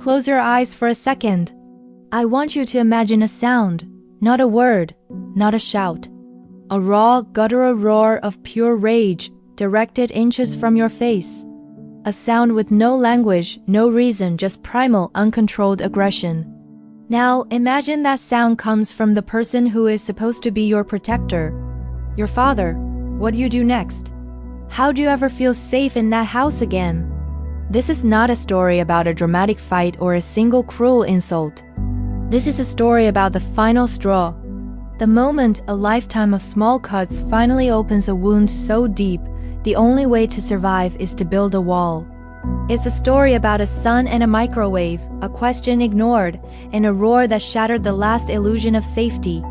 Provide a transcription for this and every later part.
close your eyes for a second. I want you to imagine a sound, not a word, not a shout. A raw, guttural roar of pure rage, directed inches from your face. A sound with no language, no reason, just primal, uncontrolled aggression. Now, imagine that sound comes from the person who is supposed to be your protector. Your father. What do you do next? How do you ever feel safe in that house again? This is not a story about a dramatic fight or a single cruel insult. This is a story about the final straw. The moment a lifetime of small cuts finally opens a wound so deep, the only way to survive is to build a wall. It's a story about a sun and a microwave, a question ignored, and a roar that shattered the last illusion of safety.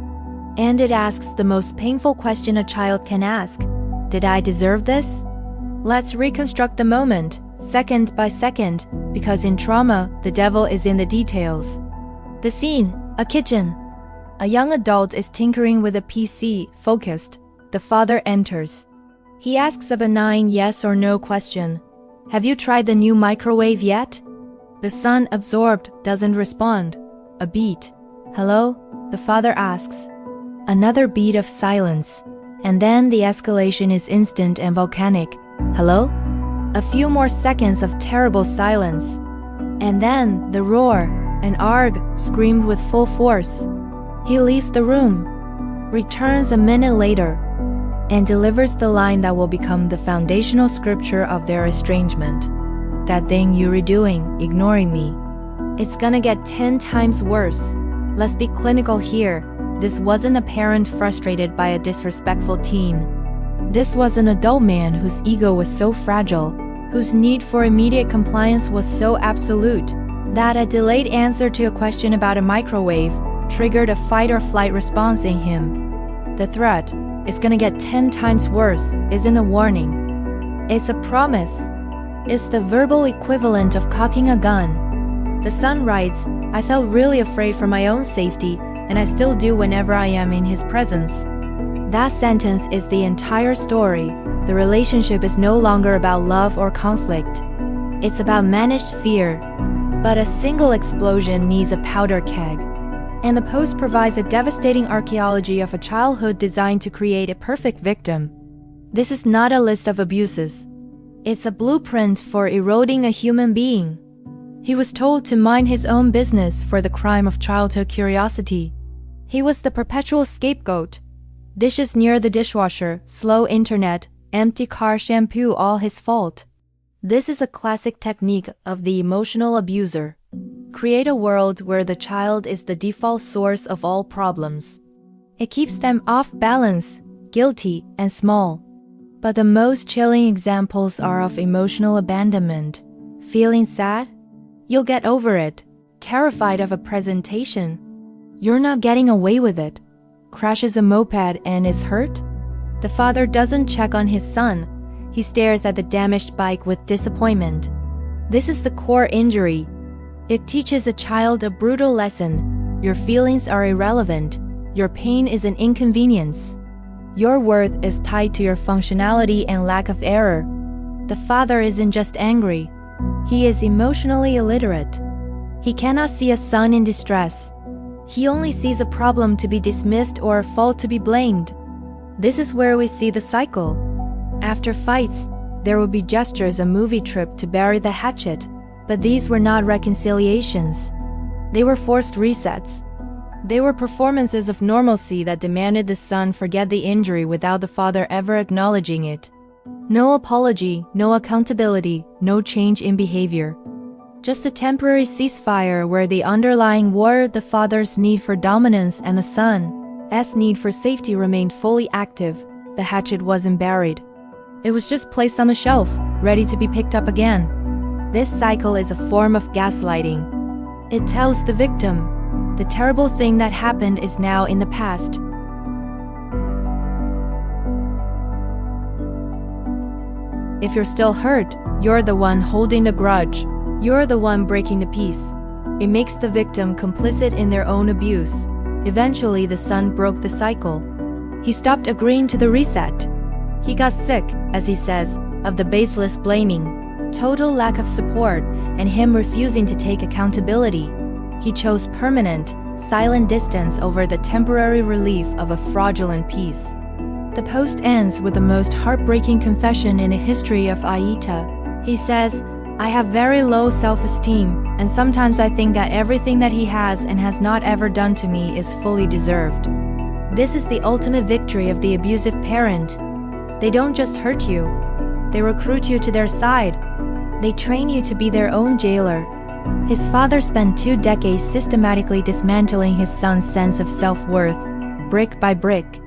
And it asks the most painful question a child can ask. Did I deserve this? Let's reconstruct the moment, second by second, because in trauma, the devil is in the details. The scene, a kitchen. A young adult is tinkering with a PC, focused. The father enters. He asks a benign yes or no question. Have you tried the new microwave yet? The son, absorbed, doesn't respond. A beat. Hello? The father asks. Another beat of silence. And then the escalation is instant and volcanic. Hello? A few more seconds of terrible silence. And then the roar, an arg, screamed with full force. He leaves the room, returns a minute later, and delivers the line that will become the foundational scripture of their estrangement. That thing you were doing, ignoring me. It's gonna get 10 times worse. Let's be clinical here. This wasn't a parent frustrated by a disrespectful teen. This was an adult man whose ego was so fragile, whose need for immediate compliance was so absolute, that a delayed answer to a question about a microwave triggered a fight or flight response in him. The threat, it's gonna get 10 times worse, isn't a warning. It's a promise. It's the verbal equivalent of cocking a gun. The son writes, I felt really afraid for my own safety, and I still do whenever I am in his presence. That sentence is the entire story. The relationship is no longer about love or conflict. It's about managed fear. But a single explosion needs a powder keg. And the post provides a devastating archaeology of a childhood designed to create a perfect victim. This is not a list of abuses. It's a blueprint for eroding a human being. He was told to mind his own business for the crime of childhood curiosity. He was the perpetual scapegoat. Dishes near the dishwasher, slow internet, empty car shampoo, all his fault. This is a classic technique of the emotional abuser. Create a world where the child is the default source of all problems. It keeps them off balance, guilty, and small. But the most chilling examples are of emotional abandonment. Feeling sad? You'll get over it. Terrified of a presentation? You're not getting away with it. Crashes a moped and is hurt? The father doesn't check on his son. He stares at the damaged bike with disappointment. This is the core injury. It teaches a child a brutal lesson. Your feelings are irrelevant. Your pain is an inconvenience. Your worth is tied to your functionality and lack of error. The father isn't just angry. He is emotionally illiterate. He cannot see a son in distress. He only sees a problem to be dismissed or a fault to be blamed. This is where we see the cycle. After fights, there will be gestures, a movie trip to bury the hatchet. But these were not reconciliations. They were forced resets. They were performances of normalcy that demanded the son forget the injury without the father ever acknowledging it. No apology, no accountability, no change in behavior. Just a temporary ceasefire where the underlying war, the father's need for dominance and the son's need for safety, remained fully active. The hatchet wasn't buried. It was just placed on the shelf, ready to be picked up again. This cycle is a form of gaslighting. It tells the victim, the terrible thing that happened is now in the past. If you're still hurt, you're the one holding the grudge. You're the one breaking the peace. It makes the victim complicit in their own abuse. Eventually, the son broke the cycle. He stopped agreeing to the reset. He got sick, as he says, of the baseless blaming. Total lack of support, and him refusing to take accountability. He chose permanent, silent distance over the temporary relief of a fraudulent peace. The post ends with the most heartbreaking confession in the history of AITA. He says, "I have very low self-esteem, and sometimes I think that everything that he has and has not ever done to me is fully deserved." This is the ultimate victory of the abusive parent. They don't just hurt you, they recruit you to their side. They train you to be their own jailer. His father spent 2 decades systematically dismantling his son's sense of self-worth, brick by brick.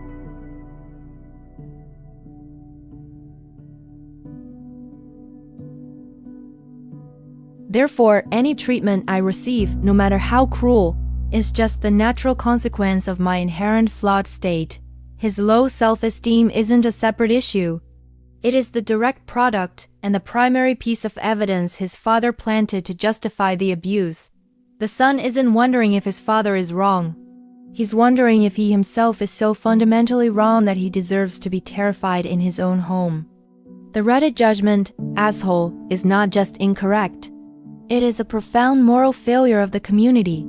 Therefore, any treatment I receive, no matter how cruel, is just the natural consequence of my inherent flawed state. His low self-esteem isn't a separate issue. It is the direct product and the primary piece of evidence his father planted to justify the abuse. The son isn't wondering if his father is wrong. He's wondering if he himself is so fundamentally wrong that he deserves to be terrified in his own home. The Reddit judgment, "asshole," is not just incorrect. It is a profound moral failure of the community.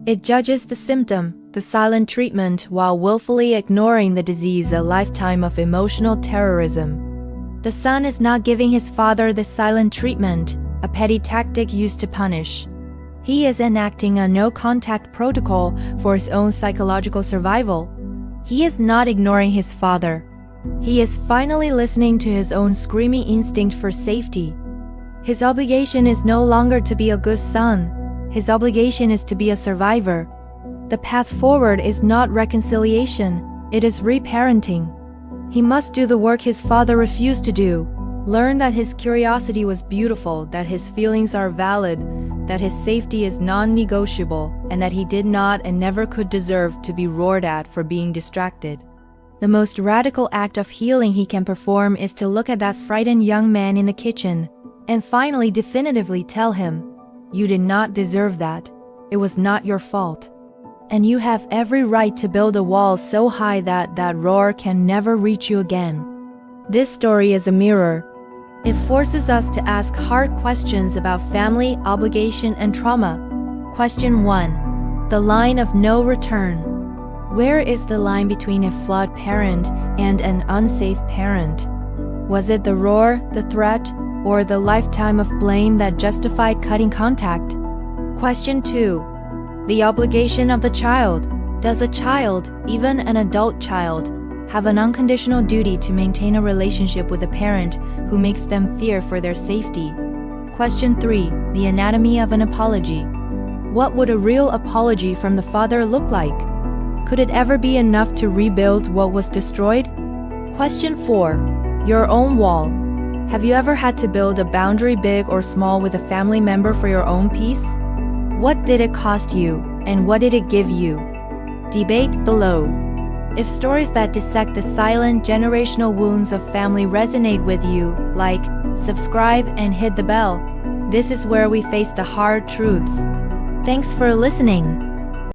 It judges the symptom, the silent treatment, while willfully ignoring the disease, a lifetime of emotional terrorism. The son is not giving his father the silent treatment, a petty tactic used to punish. He is enacting a no-contact protocol for his own psychological survival. He is not ignoring his father. He is finally listening to his own screaming instinct for safety. His obligation is no longer to be a good son. His obligation is to be a survivor. The path forward is not reconciliation, it is reparenting. He must do the work his father refused to do. Learn that his curiosity was beautiful, that his feelings are valid, that his safety is non-negotiable, and that he did not and never could deserve to be roared at for being distracted. The most radical act of healing he can perform is to look at that frightened young man in the kitchen and finally definitively tell him, "You did not deserve that. It was not your fault. And you have every right to build a wall so high that that roar can never reach you again." This story is a mirror. It forces us to ask hard questions about family, obligation, and trauma. Question 1. The line of no return. Where is the line between a flawed parent and an unsafe parent? Was it the roar, the threat, or the lifetime of blame that justified cutting contact? Question 2. The obligation of the child. Does a child, even an adult child, have an unconditional duty to maintain a relationship with a parent who makes them fear for their safety? Question 3. The anatomy of an apology. What would a real apology from the father look like? Could it ever be enough to rebuild what was destroyed? Question 4. Your own wall. Have you ever had to build a boundary, big or small, with a family member for your own peace? What did it cost you, and what did it give you? Debate below. If stories that dissect the silent generational wounds of family resonate with you, like, subscribe, and hit the bell. This is where we face the hard truths. Thanks for listening.